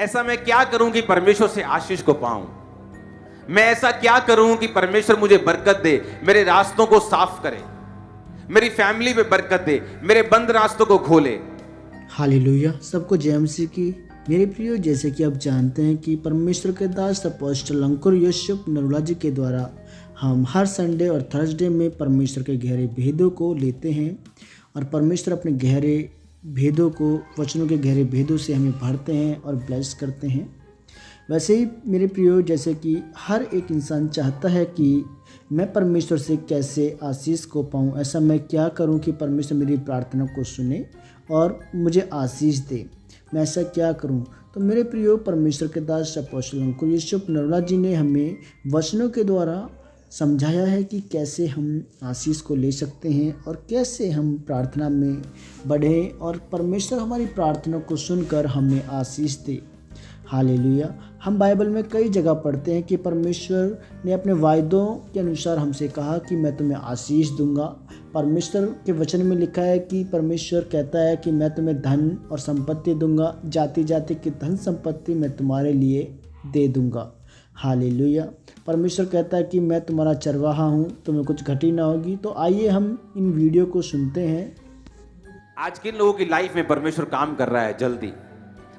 ऐसा मैं क्या करूं कि परमेश्वर से आशीष को पाऊं? मैं ऐसा क्या करूं कि परमेश्वर मुझे बरकत दे, मेरे रास्तों को साफ करे, मेरी फैमिली में बरकत दे, मेरे बंद रास्तों को खोले। हालेलुया। सबको जय मसीह की। मेरे प्रियो, जैसे कि आप जानते हैं कि परमेश्वर के दास अपोस्टल अंकुर यूसुफ नरूला जी के द्वारा हम हर संडे और थर्सडे में परमेश्वर के गहरे भेदों को लेते हैं और परमेश्वर अपने गहरे भेदों को, वचनों के गहरे भेदों से हमें भरते हैं और ब्लेस करते हैं। वैसे ही मेरे प्रियो, जैसे कि हर एक इंसान चाहता है कि मैं परमेश्वर से कैसे आशीष को पाऊं, ऐसा मैं क्या करूं कि परमेश्वर मेरी प्रार्थना को सुने और मुझे आशीष दे, मैं ऐसा क्या करूं? तो मेरे प्रियो, परमेश्वर के दास अपोस्टल अंकुर यूसुफ नरूला जी ने हमें वचनों के द्वारा समझाया है कि कैसे हम आशीष को ले सकते हैं और कैसे हम प्रार्थना में बढ़ें और परमेश्वर हमारी प्रार्थना को सुनकर हमें आशीष दे। हालेलुया। हम बाइबल में कई जगह पढ़ते हैं कि परमेश्वर ने अपने वायदों के अनुसार हमसे कहा कि मैं तुम्हें आशीष दूंगा। परमेश्वर के वचन में लिखा है कि परमेश्वर कहता है कि मैं तुम्हें धन और संपत्ति दूंगा, जाति जाति की धन संपत्ति मैं तुम्हारे लिए दे दूंगा। हालेलुया। परमेश्वर कहता है कि मैं तुम्हारा चरवाहा हूँ, तुम्हें कुछ घटी ना होगी। तो आइए हम इन वीडियो को सुनते हैं। आज किन लोगों की लाइफ में परमेश्वर काम कर रहा है जल्दी?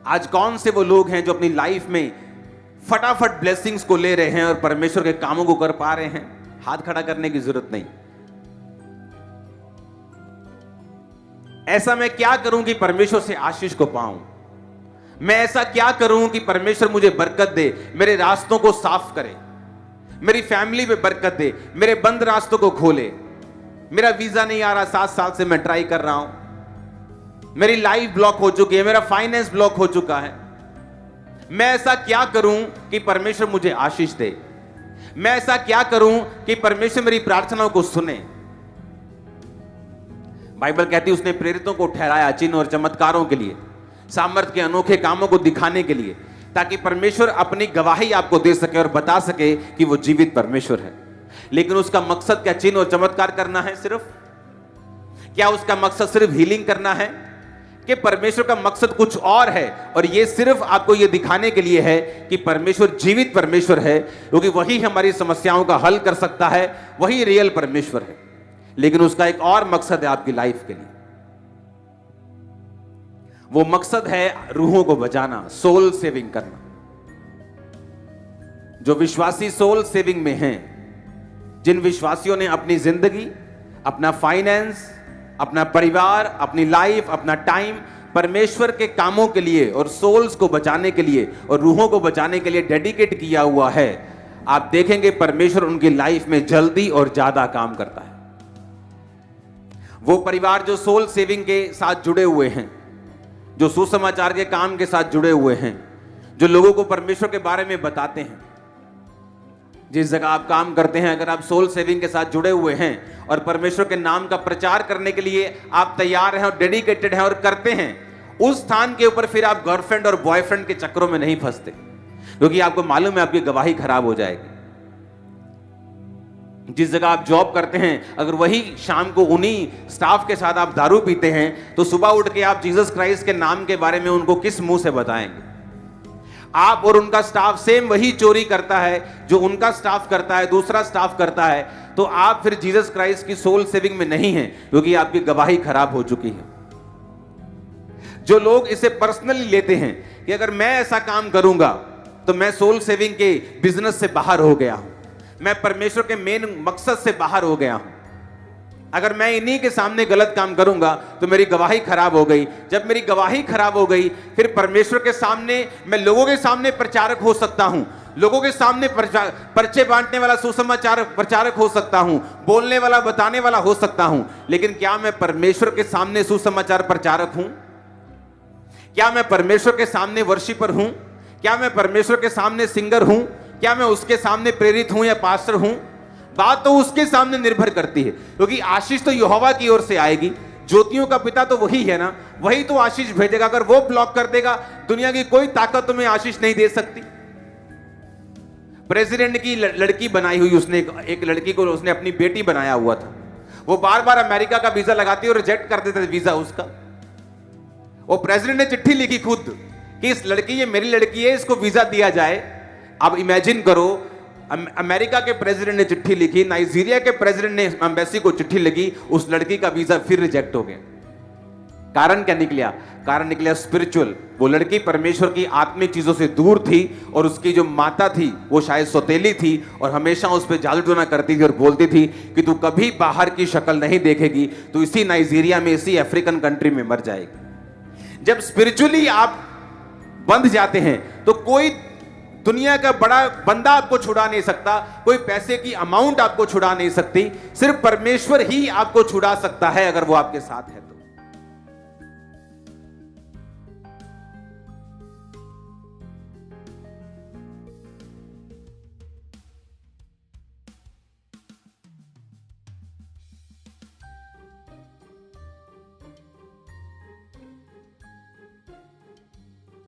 आज कौन से वो लोग हैं जो अपनी लाइफ में फटाफट ब्लेसिंग्स को ले रहे हैं और परमेश्वर के कामों को कर पा रहे हैं? हाथ खड़ा करने की जरूरत नहीं। ऐसा मैं क्या करूं कि परमेश्वर से आशीष को पाऊं? मैं ऐसा क्या करूं कि परमेश्वर मुझे बरकत दे, मेरे रास्तों को साफ करे, मेरी फैमिली में बरकत दे, मेरे बंद रास्तों को खोले। मेरा वीजा नहीं आ रहा, 7 साल से मैं ट्राई कर रहा हूं, मेरी लाइफ ब्लॉक हो चुकी है, मेरा फाइनेंस ब्लॉक हो चुका है। मैं ऐसा क्या करूं कि परमेश्वर मुझे आशीष दे? मैं ऐसा क्या करूं कि परमेश्वर मेरी प्रार्थनाओं को सुने? बाइबल कहती है उसने प्रेरितों को ठहराया चिन्ह और चमत्कारों के लिए, सामर्थ के अनोखे कामों को दिखाने के लिए, ताकि परमेश्वर अपनी गवाही आपको दे सके और बता सके कि वो जीवित परमेश्वर है। लेकिन उसका मकसद क्या चिन्ह और चमत्कार करना है सिर्फ? क्या उसका मकसद सिर्फ हीलिंग करना है? कि परमेश्वर का मकसद कुछ और है और ये सिर्फ आपको ये दिखाने के लिए है कि परमेश्वर जीवित परमेश्वर है, क्योंकि वही हमारी समस्याओं का हल कर सकता है, वही रियल परमेश्वर है। लेकिन उसका एक और मकसद है आपकी लाइफ के लिए। वो मकसद है रूहों को बचाना, सोल सेविंग करना। जो विश्वासी सोल सेविंग में हैं, जिन विश्वासियों ने अपनी जिंदगी, अपना फाइनेंस, अपना परिवार, अपनी लाइफ, अपना टाइम परमेश्वर के कामों के लिए और सोल्स को बचाने के लिए और रूहों को बचाने के लिए डेडिकेट किया हुआ है, आप देखेंगे परमेश्वर उनकी लाइफ में जल्दी और ज्यादा काम करता है। वो परिवार जो सोल सेविंग के साथ जुड़े हुए हैं, जो सुसमाचार के काम के साथ जुड़े हुए हैं, जो लोगों को परमेश्वर के बारे में बताते हैं, जिस जगह आप काम करते हैं, अगर आप सोल सेविंग के साथ जुड़े हुए हैं और परमेश्वर के नाम का प्रचार करने के लिए आप तैयार हैं और डेडिकेटेड हैं और करते हैं, उस स्थान के ऊपर फिर आप गर्लफ्रेंड और बॉयफ्रेंड के चक्करों में नहीं फंसते, क्योंकि आपको मालूम है आपकी गवाही खराब हो जाएगी। जिस जगह आप जॉब करते हैं, अगर वही शाम को उन्हीं स्टाफ के साथ आप दारू पीते हैं, तो सुबह उठ के आप जीसस क्राइस्ट के नाम के बारे में उनको किस मुंह से बताएंगे? आप और उनका स्टाफ सेम वही चोरी करता है जो उनका स्टाफ करता है, दूसरा स्टाफ करता है, तो आप फिर जीसस क्राइस्ट की सोल सेविंग में नहीं हैं, क्योंकि आपकी गवाही खराब हो चुकी है। जो लोग इसे पर्सनली लेते हैं कि अगर मैं ऐसा काम करूंगा तो मैं सोल सेविंग के बिजनेस से बाहर हो गया हूं, मैं परमेश्वर के मेन मकसद से बाहर हो गया हूं, अगर मैं इन्हीं के सामने गलत काम करूंगा तो मेरी गवाही खराब हो गई। जब मेरी गवाही खराब हो गई, फिर परमेश्वर के सामने, मैं लोगों के सामने प्रचारक हो सकता हूं, लोगों के सामने पर्चे बांटने वाला सुसमाचार प्रचारक हो सकता हूं, बोलने वाला, बताने वाला हो सकता हूं, लेकिन क्या मैं परमेश्वर के सामने सुसमाचार प्रचारक हूं? क्या मैं परमेश्वर के सामने वर्शिपर हूं? क्या मैं परमेश्वर के सामने सिंगर हूं? क्या मैं उसके सामने प्रेरित हूं या पास्टर हूं? बात तो उसके सामने निर्भर करती है, क्योंकि आशीष तो यहोवा की ओर से आएगी। ज्योतियों का पिता तो वही है ना, वही तो आशीष भेजेगा। अगर वो ब्लॉक कर देगा, दुनिया की कोई ताकत तुम्हें आशीष नहीं दे सकती। प्रेसिडेंट की लड़की बनाई हुई उसने, एक लड़की को उसने अपनी बेटी बनाया हुआ था। वो बार बार अमेरिका का वीजा लगाती और रिजेक्ट कर देते वीजा उसका। वो प्रेसिडेंट ने चिट्ठी लिखी खुद कि इस लड़की, ये मेरी लड़की है, इसको वीजा दिया जाए। अब इमेजिन करो, अमेरिका के प्रेसिडेंट ने चिट्ठी लिखी, नाइजीरिया के प्रेसिडेंट ने एम्बेसी को चिट्ठी लिखी, उस लड़की का वीजा फिर रिजेक्ट हो गया। कारण क्या निकला? कारण निकला स्पिरिचुअल। वो लड़की परमेश्वर की आत्मिक चीजों से दूर थी और उसकी जो माता थी वो शायद सौतेली थी और हमेशा उस पर जादू टोना करती थी और बोलती थी कि तू कभी बाहर की शक्ल नहीं देखेगी, तो इसी नाइजीरिया में, इसी अफ्रीकन कंट्री में मर जाएगी। जब स्पिरिचुअली आप बंध जाते हैं तो कोई दुनिया का बड़ा बंदा आपको छुड़ा नहीं सकता, कोई पैसे की अमाउंट आपको छुड़ा नहीं सकती, सिर्फ परमेश्वर ही आपको छुड़ा सकता है अगर वो आपके साथ है।